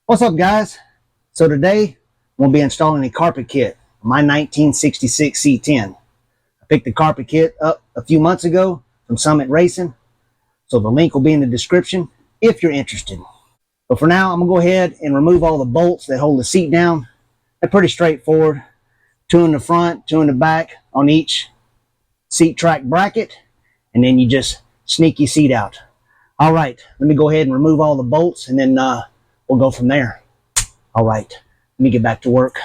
What's up, guys? So today we'll be installing a carpet kit on my 1966 C10. I picked the carpet kit up a few months ago from Summit Racing, so the link will be in the description if you're interested. But for now, I'm going to go ahead and remove all the bolts that hold the seat down. They're pretty straightforward. Two in the front, two in the back on each seat track bracket, and then you just sneak your seat out. All right, let me go ahead and remove all the bolts, and then we'll go from there. All right, let me get back to work.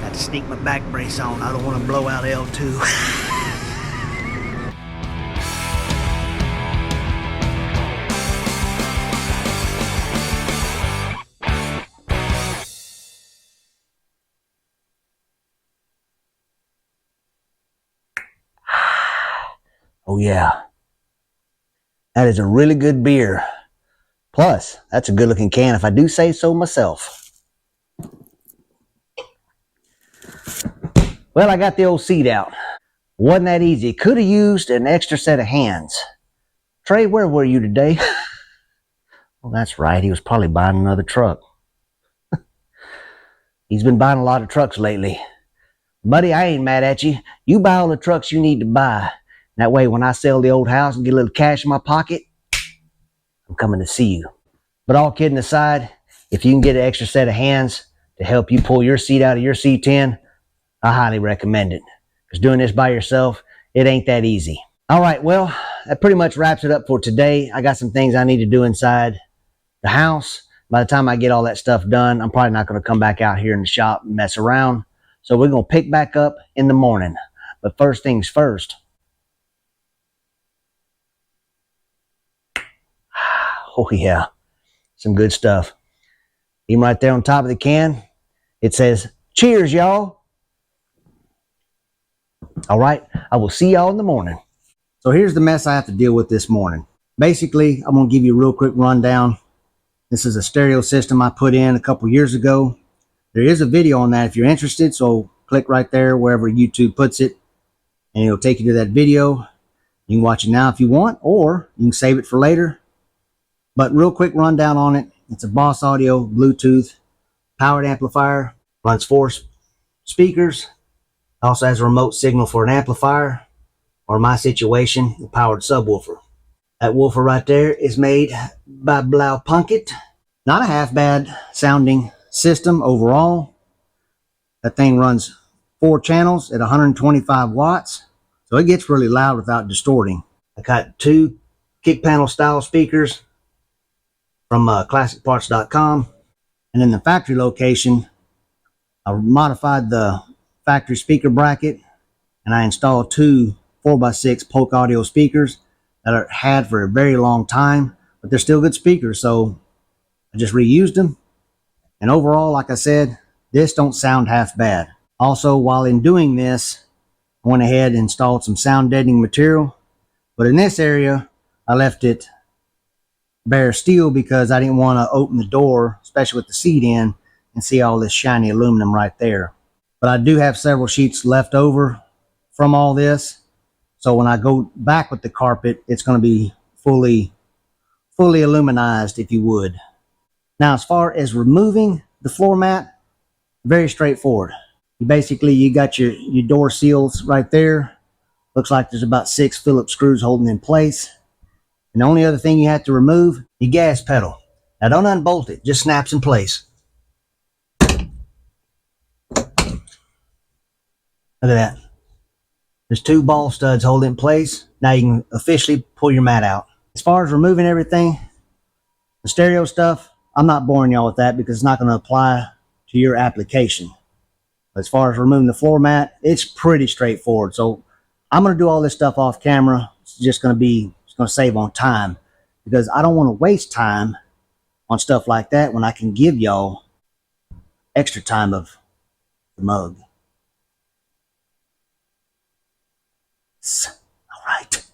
Got to sneak my back brace on. I don't want to blow out L2. Oh yeah, that is a really good beer. Plus, that's a good looking can if I do say so myself. Well, I got the old seat out. Wasn't that easy. Could have used an extra set of hands. Trey, where were you today? Well, that's right. He was probably buying another truck. He's been buying a lot of trucks lately. Buddy, I ain't mad at you. You buy all the trucks you need to buy. That way, when I sell the old house and get a little cash in my pocket, I'm coming to see you. But all kidding aside, if you can get an extra set of hands to help you pull your seat out of your C10, I highly recommend it. Because doing this by yourself, it ain't that easy. All right, well, that pretty much wraps it up for today. I got some things I need to do inside the house. By the time I get all that stuff done, I'm probably not going to come back out here in the shop and mess around. So we're going to pick back up in the morning. But first things first. Oh yeah, some good stuff. Even right there on top of the can, it says, "Cheers, y'all." All right, I will see y'all in the morning. So here's the mess I have to deal with this morning. Basically, I'm going to give you a real quick rundown. This is a stereo system I put in a couple years ago. There is a video on that if you're interested, so click right there wherever YouTube puts it, and it'll take you to that video. You can watch it now if you want, or you can save it for later. But real quick rundown on it. It's a Boss Audio Bluetooth powered amplifier. Runs 4 speakers. Also has a remote signal for an amplifier, or in my situation, a powered subwoofer. That woofer right there is made by Blau Punkit. Not a half bad sounding system overall. That thing runs 4 channels at 125 watts. So it gets really loud without distorting. I got 2 kick panel style speakers from classicparts.com. And in the factory location, I modified the factory speaker bracket, and I installed 2 4x6 Polk Audio speakers that I had for a very long time, but they're still good speakers, so I just reused them. And overall, like I said, this don't sound half bad. Also, while in doing this, I went ahead and installed some sound deadening material, but in this area, I left it bare steel because I didn't want to open the door, especially with the seat in, and see all this shiny aluminum right there. But I do have several sheets left over from all this, so when I go back with the carpet, it's going to be fully aluminized, if you would. Now, as far as removing the floor mat, very straightforward. Basically, you got your door seals right there. Looks like there's about 6 Phillips screws holding in place. And the only other thing you have to remove, your gas pedal. Now don't unbolt it, just snaps in place. Look at that. There's 2 ball studs holding in place. Now you can officially pull your mat out. As far as removing everything, the stereo stuff, I'm not boring y'all with that because it's not going to apply to your application. But as far as removing the floor mat, it's pretty straightforward. So I'm going to do all this stuff off camera. It's just going to save on time, because I don't want to waste time on stuff like that when I can give y'all extra time of the mug. All right.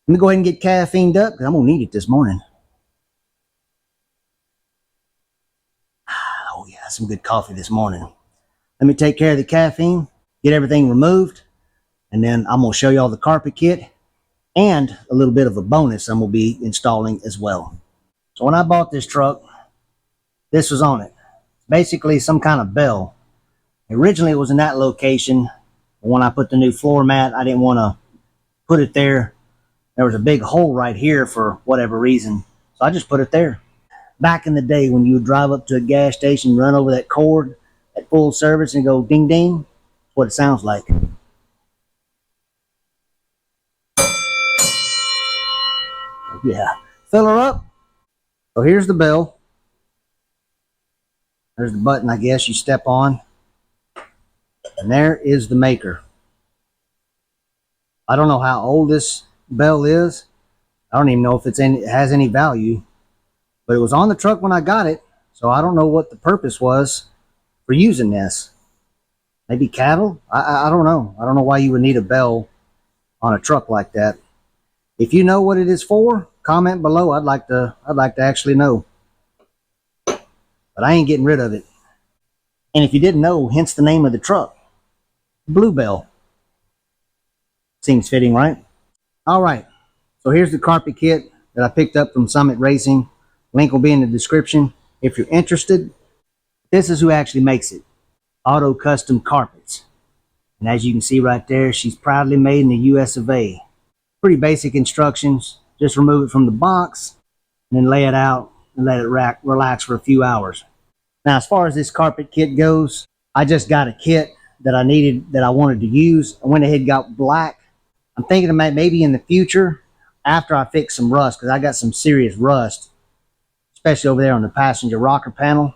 Let me go ahead and get caffeined up because I'm going to need it this morning. Oh, yeah, some good coffee this morning. Let me take care of the caffeine, get everything removed, and then I'm going to show you all the carpet kit and a little bit of a bonus I'm going to be installing as well. So when I bought this truck, this was on it. Basically some kind of bell. Originally it was in that location. But when I put the new floor mat, I didn't want to put it there. There was a big hole right here for whatever reason. So I just put it there. Back in the day when you would drive up to a gas station, run over that cord at full service and go ding ding, that's what it sounds like. Yeah. Fill her up. So here's the bell. There's the button, I guess, you step on. And there is the maker. I don't know how old this bell is. I don't even know if it has any value. But it was on the truck when I got it. So I don't know what the purpose was for using this. Maybe cattle? I don't know. I don't know why you would need a bell on a truck like that. If you know what it is for, comment below. I'd like to actually know. But I ain't getting rid of it. And if you didn't know, hence the name of the truck, Bluebell. Seems fitting, right? All right. So here's the carpet kit that I picked up from Summit Racing. Link will be in the description. If you're interested, this is who actually makes it. Auto Custom Carpets. And as you can see right there, she's proudly made in the US of A. Pretty basic instructions. Just remove it from the box and then lay it out and let it relax for a few hours. Now, as far as this carpet kit goes, I just got a kit that I needed, that I wanted to use. I went ahead and got black. I'm thinking about maybe in the future, after I fix some rust, because I got some serious rust, especially over there on the passenger rocker panel.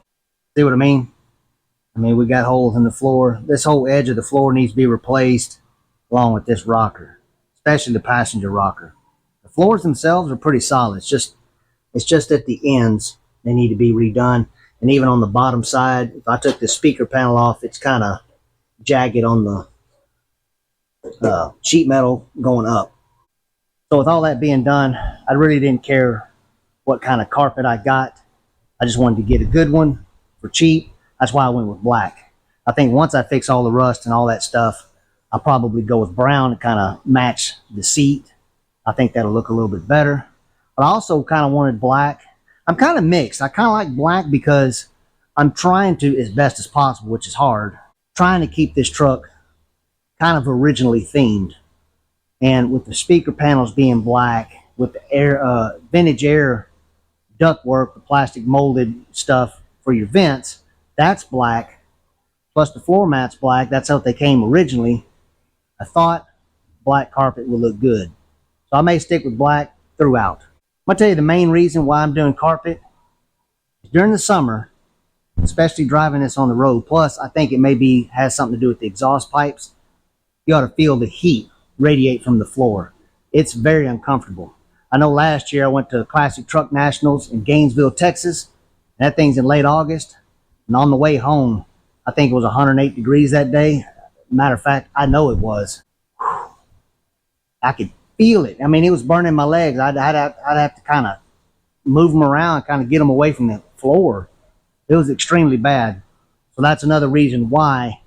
See what I mean? I mean, we got holes in the floor. This whole edge of the floor needs to be replaced along with this rocker, especially the passenger rocker. The floors themselves are pretty solid. It's just at the ends they need to be redone. And even on the bottom side, if I took the speaker panel off, it's kind of jagged on the sheet metal going up. So with all that being done, I really didn't care what kind of carpet I got. I just wanted to get a good one for cheap. That's why I went with black. I think once I fix all the rust and all that stuff, I'll probably go with brown to kind of match the seat. I think that'll look a little bit better. But I also kind of wanted black. I'm kind of mixed. I kind of like black because I'm trying to, as best as possible, which is hard, trying to keep this truck kind of originally themed. And with the speaker panels being black, with the air, vintage air ductwork, the plastic molded stuff for your vents, that's black. Plus the floor mat's black. That's how they came originally. I thought black carpet would look good. So I may stick with black throughout. I'm gonna tell you the main reason why I'm doing carpet is during the summer, especially driving this on the road. Plus, I think it maybe has something to do with the exhaust pipes. You ought to feel the heat radiate from the floor. It's very uncomfortable. I know last year I went to Classic Truck Nationals in Gainesville, Texas. And that thing's in late August. And on the way home, I think it was 108 degrees that day. Matter of fact, I know it was. I could feel it. I mean, it was burning my legs. I'd have to kind of move them around, kind of get them away from the floor. It was extremely bad. So that's another reason why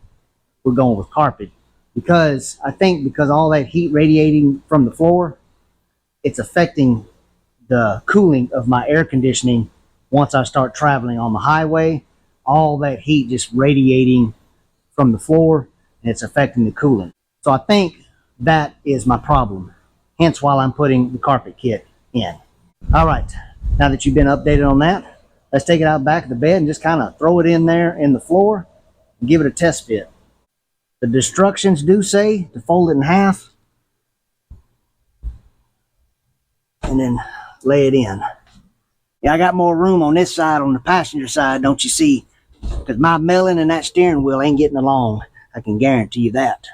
we're going with carpet. Because I think because all that heat radiating from the floor, it's affecting the cooling of my air conditioning. Once I start traveling on the highway, all that heat just radiating from the floor, and it's affecting the cooling. So I think that is my problem. Hence why I'm putting the carpet kit in. All right, now that you've been updated on that, let's take it out back of the bed and just kind of throw it in there in the floor and give it a test fit. The instructions do say to fold it in half and then lay it in. Yeah, I got more room on this side, on the passenger side, don't you see? Because my melon and that steering wheel ain't getting along. I can guarantee you that.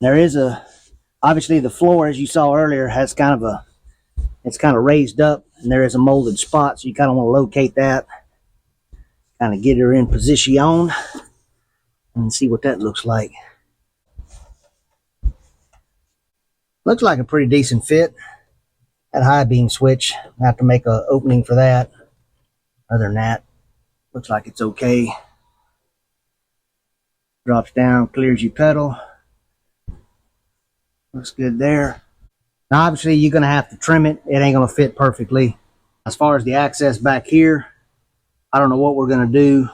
There is obviously the floor, as you saw earlier, has it's kind of raised up, and there is a molded spot, so you kind of want to locate that. Kind of get her in position and see what that looks like. Looks like a pretty decent fit. That high beam switch, I have to make an opening for that. Other than that, looks like it's okay. Drops down, clears your pedal. Looks good there. Now obviously you're going to have to trim it. It ain't going to fit perfectly. As far as the access back here, I don't know what we're going to do,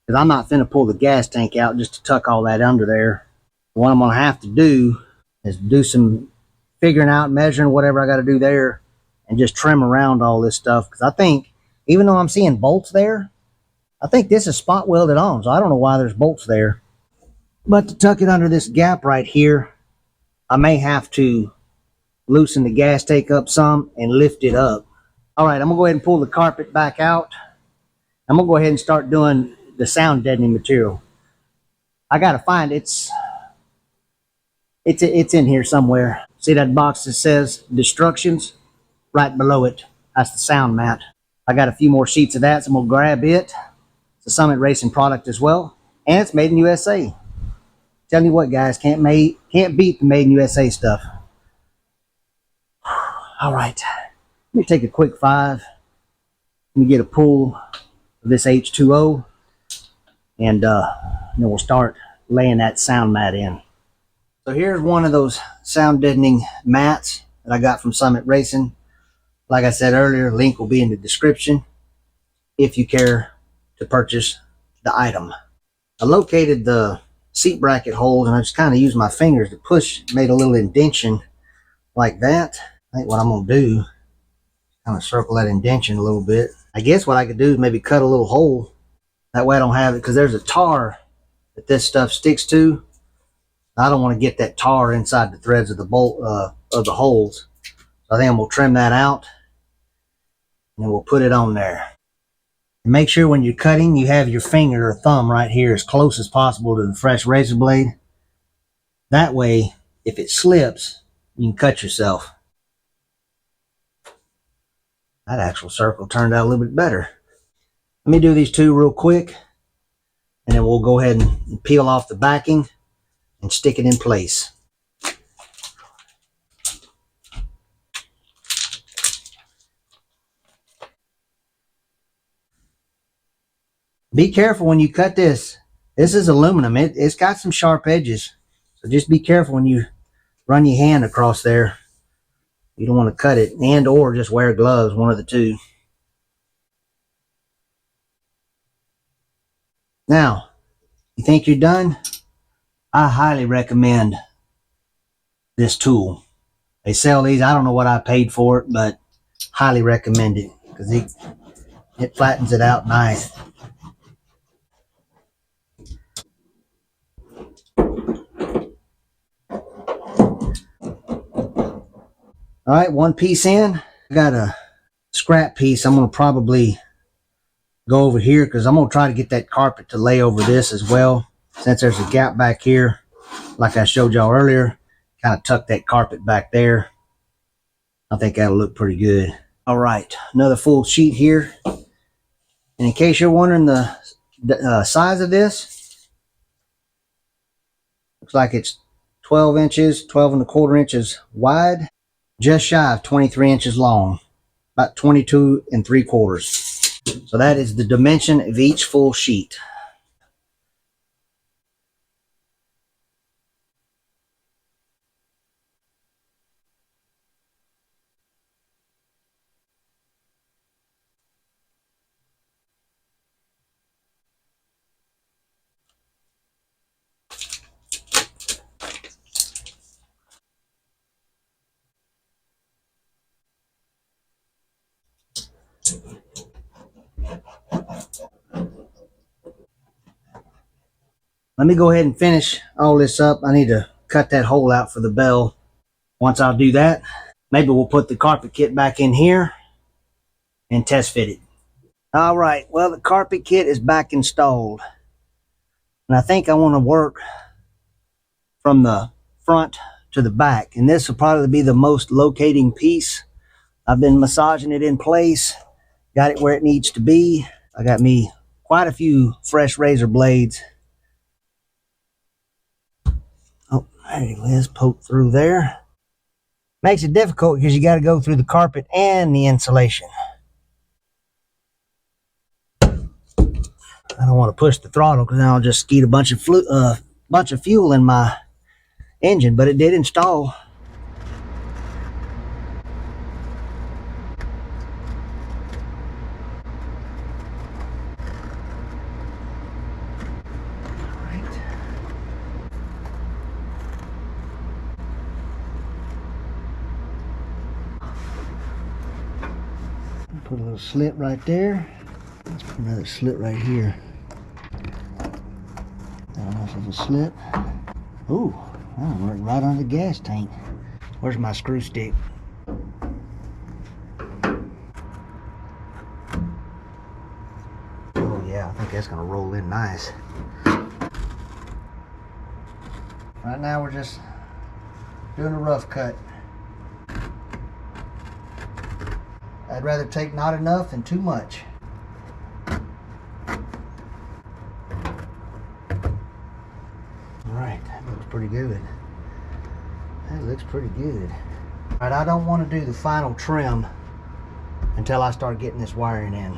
because I'm not finna pull the gas tank out just to tuck all that under there. What I'm going to have to do is do some figuring out, measuring, whatever I got to do there, and just trim around all this stuff. Because I think, even though I'm seeing bolts there, I think this is spot welded on, so I don't know why there's bolts there. But to tuck it under this gap right here, I may have to loosen the gas tank up some and lift it up. All right, I'm going to go ahead and pull the carpet back out. I'm going to go ahead and start doing the sound deadening material. I got to find it's in here somewhere. See that box that says Destructions? Right below it, that's the sound mat. I got a few more sheets of that, so I'm going to grab it. It's a Summit Racing product as well, and it's made in USA. Tell you what, guys, can't beat the made in USA stuff. All right, let me take a quick 5. Let me get a pull of this H2O, and then we'll start laying that sound mat in. So here's one of those sound deadening mats that I got from Summit Racing. Like I said earlier, link will be in the description if you care to purchase the item. I located the seat bracket holes, and I just kind of used my fingers to push, made a little indentation like that. I think what I'm going to do, kind of circle that indentation a little bit. I guess what I could do is maybe cut a little hole. That way I don't have it, because there's a tar that this stuff sticks to. I don't want to get that tar inside the threads of the bolt of the holes. So I think I'm going to trim that out, and then we'll put it on there. And make sure when you're cutting, you have your finger or thumb right here as close as possible to the fresh razor blade. That way, if it slips, you can cut yourself. That actual circle turned out a little bit better. Let me do these two real quick, and then we'll go ahead and peel off the backing and stick it in place. Be careful when you cut this. This is aluminum. It's got some sharp edges. So just be careful when you run your hand across there. You don't want to cut it, and or just wear gloves, one of the two. Now, you think you're done? I highly recommend this tool. They sell these. I don't know what I paid for it, but highly recommend it, because it flattens it out nice. All right, one piece in. I got a scrap piece. I'm going to probably go over here, because I'm going to try to get that carpet to lay over this as well. Since there's a gap back here, like I showed y'all earlier, kind of tuck that carpet back there. I think that'll look pretty good. All right, another full sheet here. And in case you're wondering the size of this, looks like it's 12 inches, 12 and a quarter inches wide, just shy of 23 inches long, about 22 and 3/4. So that is the dimension of each full sheet. Let me go ahead and finish all this up. I need to cut that hole out for the bell. Once I do that, maybe we'll put the carpet kit back in here and test fit it. All right, well, the carpet kit is back installed. And I think I want to work from the front to the back. And this will probably be the most locating piece. I've been massaging it in place, got it where it needs to be. I got me quite a few fresh razor blades. Oh, there it is, poke through there. Makes it difficult because you got to go through the carpet and the insulation. I don't want to push the throttle because then I'll just skeet a bunch of fuel in my engine, but it did install. Put a little slit right there. Let's put another slit right here. Nice little slit. Ooh, that worked right on the gas tank. Where's my screw stick? Oh yeah, I think that's gonna roll in nice. Right now we're just doing a rough cut. I'd rather take not enough than too much. Alright, that looks pretty good. That looks pretty good. Alright, I don't want to do the final trim until I start getting this wiring in.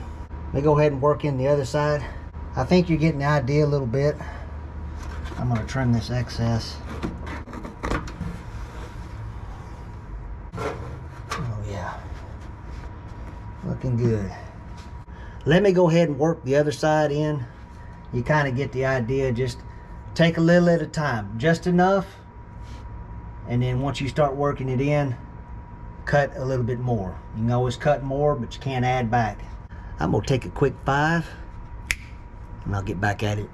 Let me go ahead and work in the other side. I think you're getting the idea a little bit. I'm going to trim this excess. Oh yeah. Looking good. Let me go ahead and work the other side in. You kind of get the idea. Just take a little at a time. Just enough. And then once you start working it in, cut a little bit more. You can always cut more, but you can't add back. I'm going to take a quick 5 and I'll get back at it.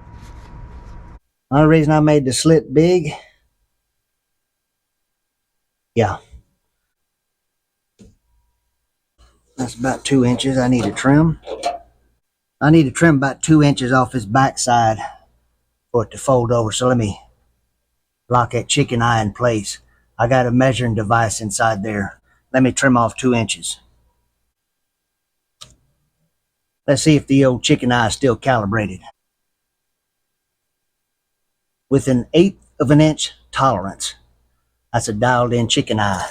The only reason I made the slit big, yeah, that's about 2 inches I need to trim. I need to trim about 2 inches off this back side for it to fold over. So let me lock that chicken eye in place. I got a measuring device inside there. Let me trim off 2 inches. Let's see if the old chicken eye is still calibrated. With an 1/8 of an inch tolerance. That's a dialed in chicken eye.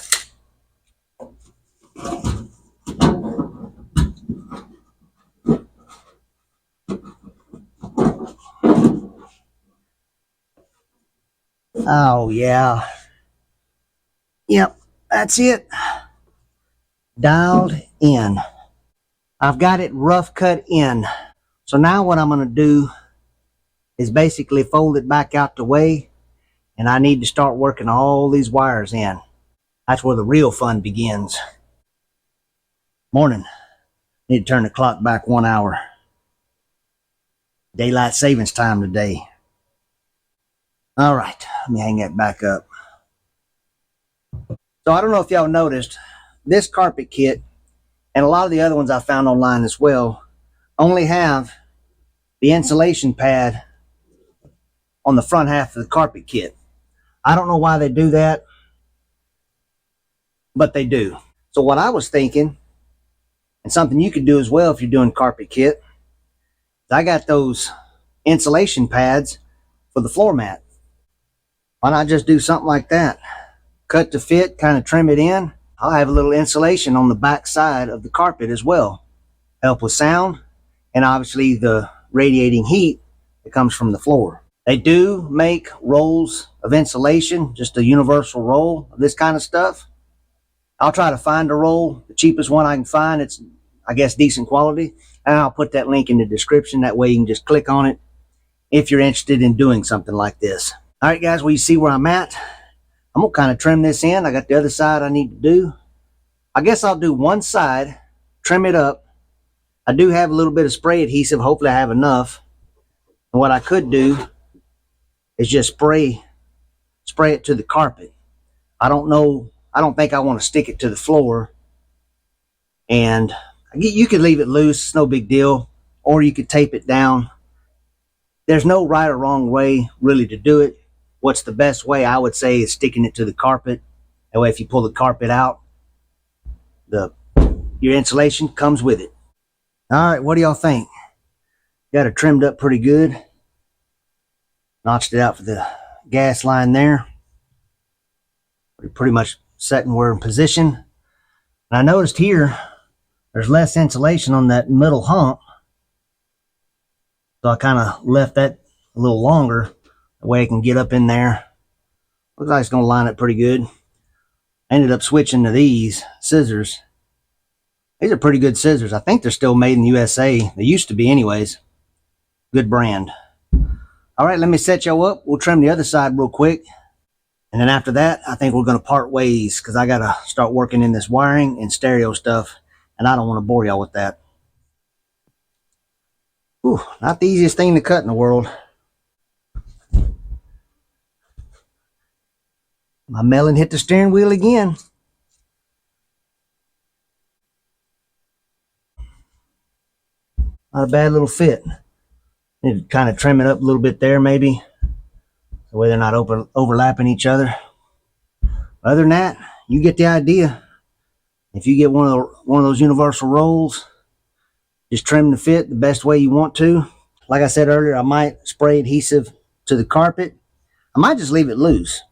Oh yeah. Yep, that's it. Dialed in. I've got it rough cut in. So now what I'm going to do is basically fold it back out the way, and I need to start working all these wires in. That's where the real fun begins. Morning. Need to turn the clock back 1 hour. Daylight savings time today. All right, let me hang that back up. So I don't know if y'all noticed, this carpet kit and a lot of the other ones I found online as well only have the insulation pad on the front half of the carpet kit. I don't know why they do that, but they do. So what I was thinking, and something you could do as well if you're doing carpet kit, I got those insulation pads for the floor mat. Why not just do something like that? Cut to fit, kind of trim it in. I'll have a little insulation on the back side of the carpet as well. Help with sound and obviously the radiating heat that comes from the floor. They do make rolls of insulation, just a universal roll of this kind of stuff. I'll try to find a roll, the cheapest one I can find. It's, I guess, decent quality. And I'll put that link in the description. That way you can just click on it if you're interested in doing something like this. All right, guys, well, you see where I'm at. I'm going to kind of trim this in. I got the other side I need to do. I guess I'll do one side, trim it up. I do have a little bit of spray adhesive. Hopefully I have enough. And what I could do is just spray it to the carpet. I don't know. I don't think I want to stick it to the floor. And you could leave it loose. It's no big deal. Or you could tape it down. There's no right or wrong way really to do it. What's the best way, I would say, is sticking it to the carpet. That way if you pull the carpet out, your insulation comes with it. All right, what do y'all think? Got it trimmed up pretty good. Notched it out for the gas line there. Pretty much setting we're in position. And I noticed here, there's less insulation on that middle hump. So I kind of left that a little longer. That way I can get up in there. Looks like it's going to line up pretty good. I ended up switching to these scissors. These are pretty good scissors. I think they're still made in the USA. They used to be anyways. Good brand. All right, let me set y'all up. We'll trim the other side real quick. And then after that, I think we're going to part ways because I got to start working in this wiring and stereo stuff. And I don't want to bore y'all with that. Whew, not the easiest thing to cut in the world. My melon hit the steering wheel again. Not a bad little fit. Need to kind of trim it up a little bit there maybe. The way they're not overlapping each other. Other than that, you get the idea. If you get one of those universal rolls, just trim the fit the best way you want to. Like I said earlier, I might spray adhesive to the carpet. I might just leave it loose.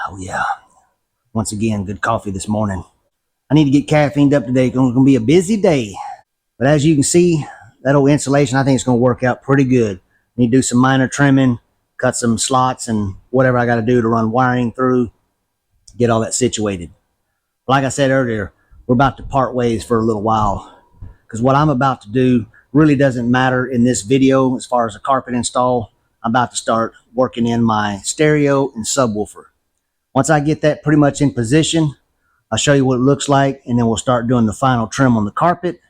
Oh yeah. Once again, good coffee this morning. I need to get caffeined up today. It's going to be a busy day. But as you can see, that old insulation, I think it's going to work out pretty good. Need to do some minor trimming, cut some slots and whatever I got to do to run wiring through, get all that situated. Like I said earlier, we're about to part ways for a little while because what I'm about to do really doesn't matter in this video as far as a carpet install. I'm about to start working in my stereo and subwoofer. Once I get that pretty much in position, I'll show you what it looks like, and then we'll start doing the final trim on the carpet.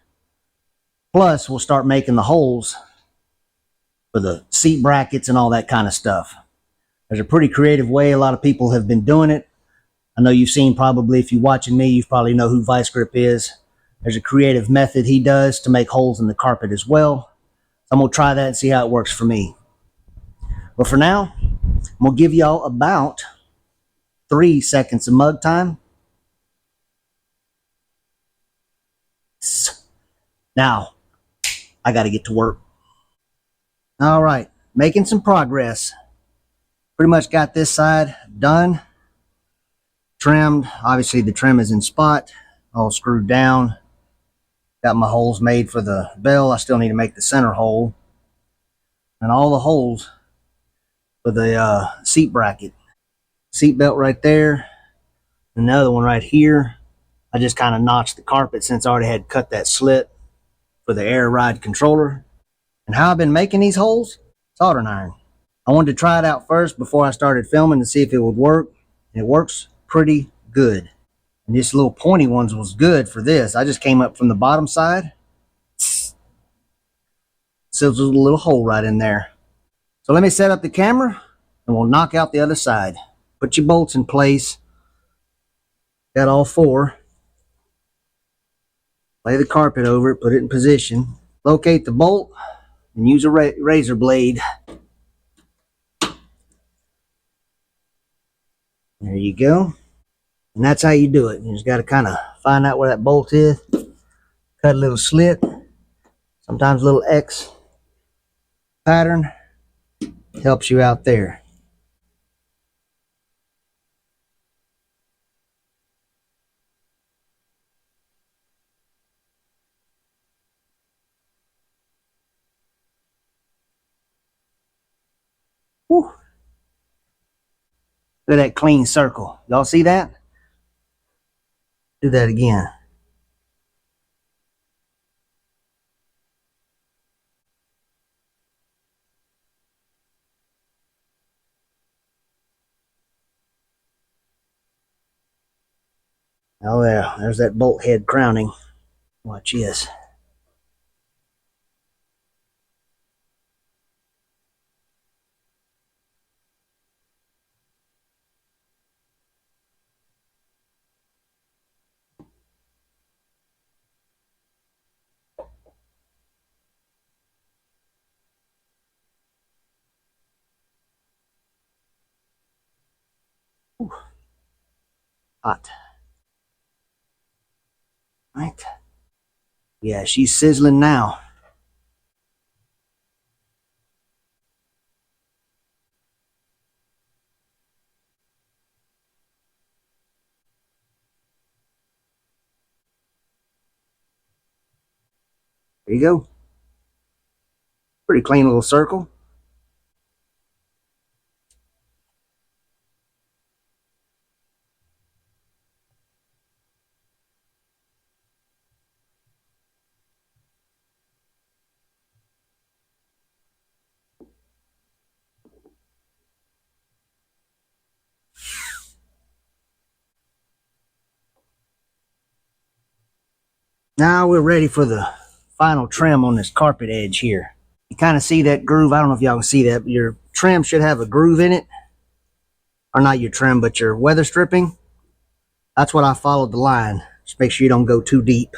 Plus, we'll start making the holes for the seat brackets and all that kind of stuff. There's a pretty creative way a lot of people have been doing it. I know you've seen probably, if you're watching me, you probably know who Vice Grip is. There's a creative method he does to make holes in the carpet as well. So I'm going to try that and see how it works for me. But for now, I'm going to give y'all about 3 seconds of mug time. Now, I got to get to work. All right, making some progress. Pretty much got this side done. Trimmed. Obviously, the trim is in spot, all screwed down. Got my holes made for the bell. I still need to make the center hole. And all the holes for the seat bracket. Seat belt right there. Another one right here. I just kind of notched the carpet since I already had cut that slit for the air ride controller. And how I've been making these holes? Soldering iron. I wanted to try it out first before I started filming to see if it would work. And it works pretty good. And this little pointy ones was good for this. I just came up from the bottom side. So there's a little hole right in there. So let me set up the camera and we'll knock out the other side. Put your bolts in place. Got all 4. Lay the carpet over it, put it in position. Locate the bolt and use a razor blade. There you go. And that's how you do it. You just got to kind of find out where that bolt is. Cut a little slit. Sometimes a little X pattern helps you out there. Whew. Look at that clean circle. Y'all see that? Do that again. Oh yeah, there's that bolt head crowning. Watch this. Whew. Hot. Right. Yeah, she's sizzling now. There you go. Pretty clean little circle. Now we're ready for the final trim on this carpet edge here. You kind of see that groove. I don't know if y'all can see that, but your trim should have a groove in it. Or not your trim, but your weather stripping. That's what I followed the line. Just make sure you don't go too deep.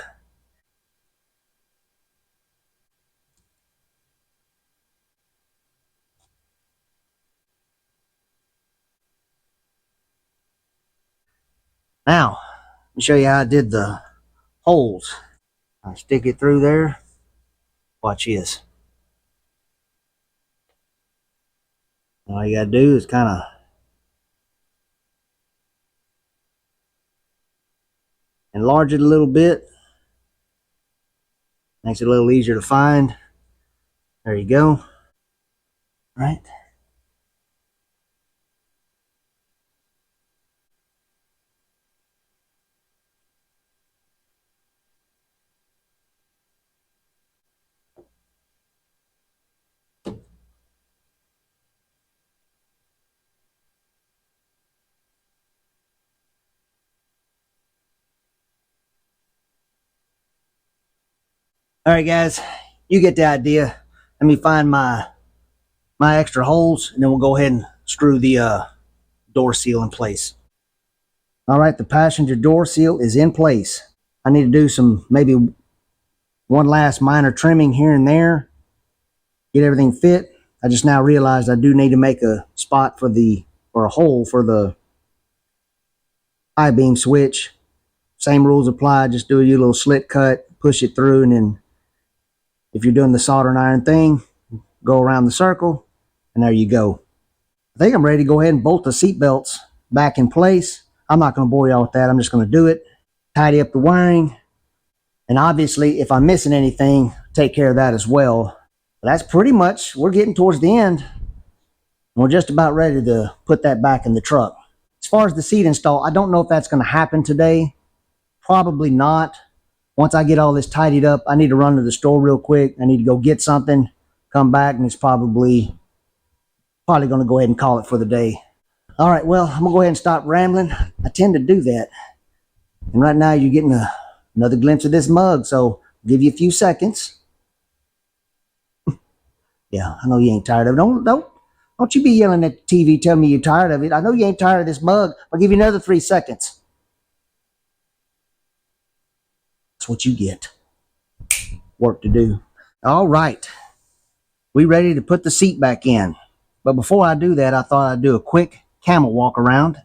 Now, let me show you how I did the holes. I stick it through there. Watch this. All you gotta do is kind of enlarge it a little bit. Makes it a little easier to find. There you go. All right. All right, guys, you get the idea. Let me find my extra holes, and then we'll go ahead and screw the door seal in place. All right, the passenger door seal is in place. I need to do some, maybe one last minor trimming here and there, get everything fit. I just now realized I do need to make a spot for or a hole for the I-beam switch. Same rules apply. Just do a little slit cut, push it through, and then if you're doing the soldering iron thing, go around the circle, and there you go. I think I'm ready to go ahead and bolt the seat belts back in place. I'm not going to bore y'all with that. I'm just going to do it, tidy up the wiring, and obviously if I'm missing anything, take care of that as well. But that's pretty much, we're getting towards the end. We're just about ready to put that back in the truck. As far as the seat install, I don't know if that's going to happen today. Probably not. Once I get all this tidied up, I need to run to the store real quick. I need to go get something, come back, and it's probably going to go ahead and call it for the day. All right, well, I'm going to go ahead and stop rambling. I tend to do that. And right now you're getting another glimpse of this mug, so I'll give you a few seconds. Yeah, I know you ain't tired of it. Don't you be yelling at the TV telling me you're tired of it. I know you ain't tired of this mug. I'll give you another 3 seconds. That's what you get. Work to do. All right. We ready to put the seat back in. But before I do that, I thought I'd do a quick camel walk around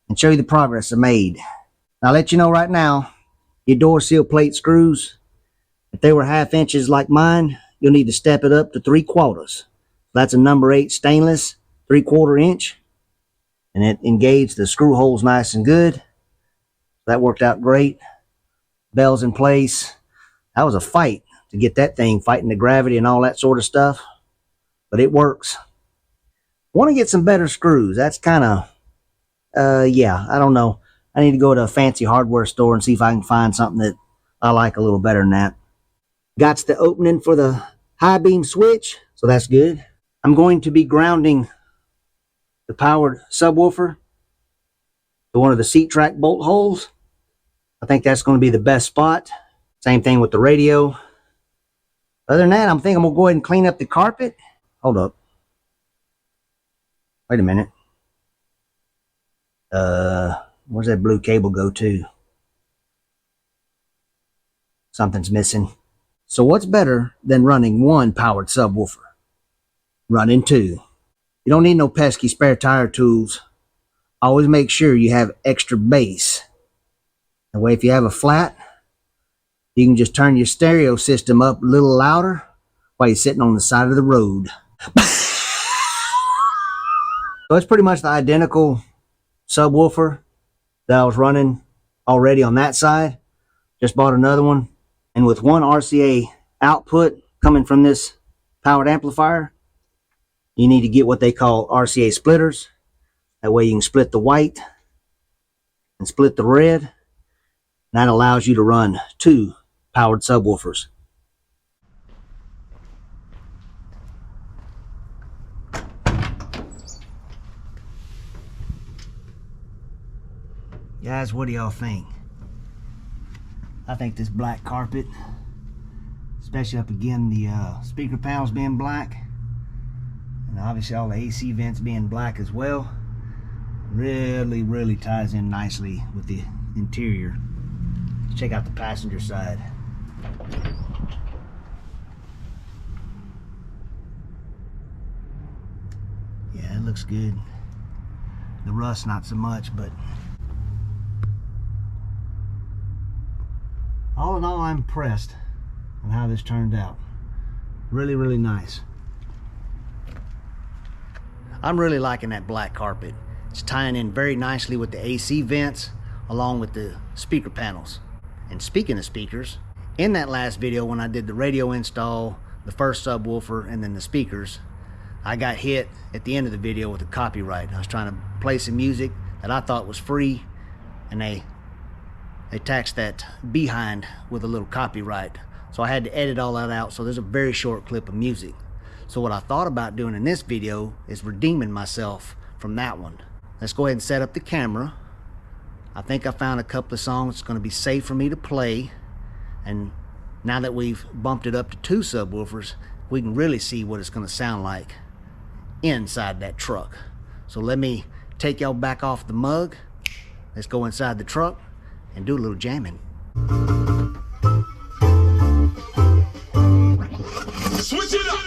and show you the progress I made. Now, I'll let you know right now, your door seal plate screws, if they were 1/2 inches like mine, you'll need to step it up to 3/4. That's a number 8 stainless, 3/4 inch. And it engaged the screw holes nice and good. That worked out great. Bells in place. That was a fight to get that thing fighting the gravity and all that sort of stuff. But it works. Want to get some better screws. That's kind of, yeah, I don't know. I need to go to a fancy hardware store and see if I can find something that I like a little better than that. Got the opening for the high beam switch, so that's good. I'm going to be grounding the powered subwoofer to one of the seat track bolt holes. I think that's going to be the best spot. Same thing with the radio. Other than that, I'm thinking I'm going to go ahead and clean up the carpet. Hold up. Wait a minute. Where's that blue cable go to? Something's missing. So what's better than running one powered subwoofer? Running 2. You don't need no pesky spare tire tools. Always make sure you have extra bass. That way, if you have a flat, you can just turn your stereo system up a little louder while you're sitting on the side of the road. So it's pretty much the identical subwoofer that I was running already on that side. Just bought another one. And with one RCA output coming from this powered amplifier, you need to get what they call RCA splitters. That way you can split the white and split the red. That allows you to run 2 powered subwoofers. Guys, what do y'all think? I think this black carpet, especially up again the speaker panels being black, and obviously all the AC vents being black as well, really ties in nicely with the interior. Let's check out the passenger side. Yeah, it looks good. The rust not so much, but all in all, I'm impressed on how this turned out. Really nice. I'm really liking that black carpet. It's tying in very nicely with the AC vents along with the speaker panels. And speaking of speakers, in that last video when I did the radio install, the first subwoofer, and then the speakers, I got hit at the end of the video with a copyright. I was trying to play some music that I thought was free, and they taxed that behind with a little copyright. So I had to edit all that out, so there's a very short clip of music. So what I thought about doing in this video is redeeming myself from that one. Let's go ahead and set up the camera. I think I found a couple of songs that's going to be safe for me to play, and now that we've bumped it up to 2 subwoofers, we can really see what it's going to sound like inside that truck. So let me take y'all back off the mug. Let's go inside the truck and do a little jamming. Switch it up.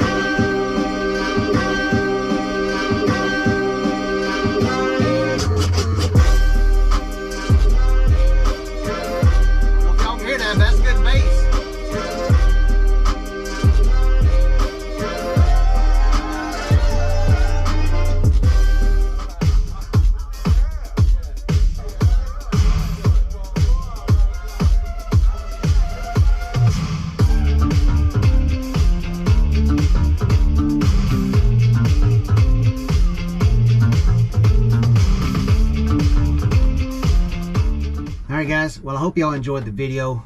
If y'all can hear that, that's good bass. Alright guys, well I hope y'all enjoyed the video.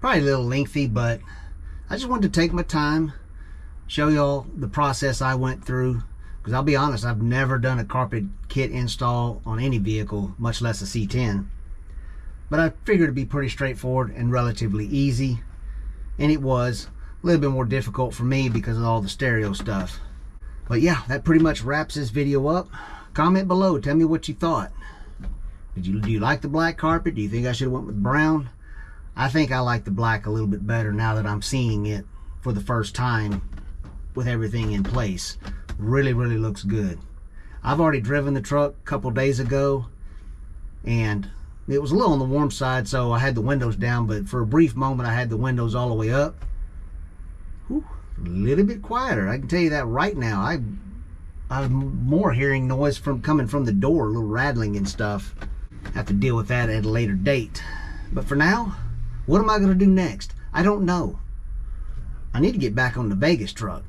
Probably a little lengthy, but I just wanted to take my time, show y'all the process I went through, because I'll be honest, I've never done a carpet kit install on any vehicle, much less a C10. But I figured it'd be pretty straightforward and relatively easy, and it was a little bit more difficult for me because of all the stereo stuff. But yeah, that pretty much wraps this video up. Comment below, tell me what you thought. Do you like the black carpet? Do you think I should have went with brown? I think I like the black a little bit better now that I'm seeing it for the first time with everything in place. Really looks good. I've already driven the truck a couple days ago, and it was a little on the warm side, so I had the windows down, but for a brief moment I had the windows all the way up. Whew, a little bit quieter, I can tell you that right now. I'm more hearing noise coming from the door, a little rattling and stuff. Have to deal with that at a later date. But for now, what am I going to do next? I don't know. I need to get back on the Vegas truck.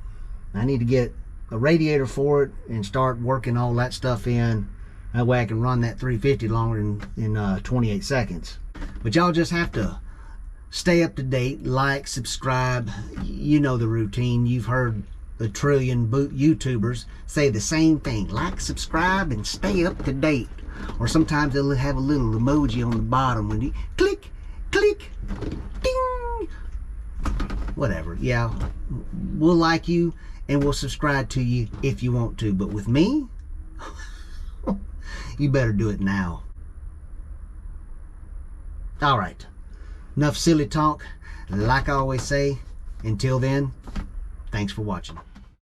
I need to get a radiator for it and start working all that stuff in. That way I can run that 350 longer in 28 seconds. But y'all just have to stay up to date, like, subscribe. You know the routine. You've heard a trillion YouTubers say the same thing. Like, subscribe, and stay up to date. Or sometimes they'll have a little emoji on the bottom when you click, ding. Whatever. Yeah, we'll like you and we'll subscribe to you if you want to. But with me, you better do it now. All right. Enough silly talk. Like I always say, until then, thanks for watching.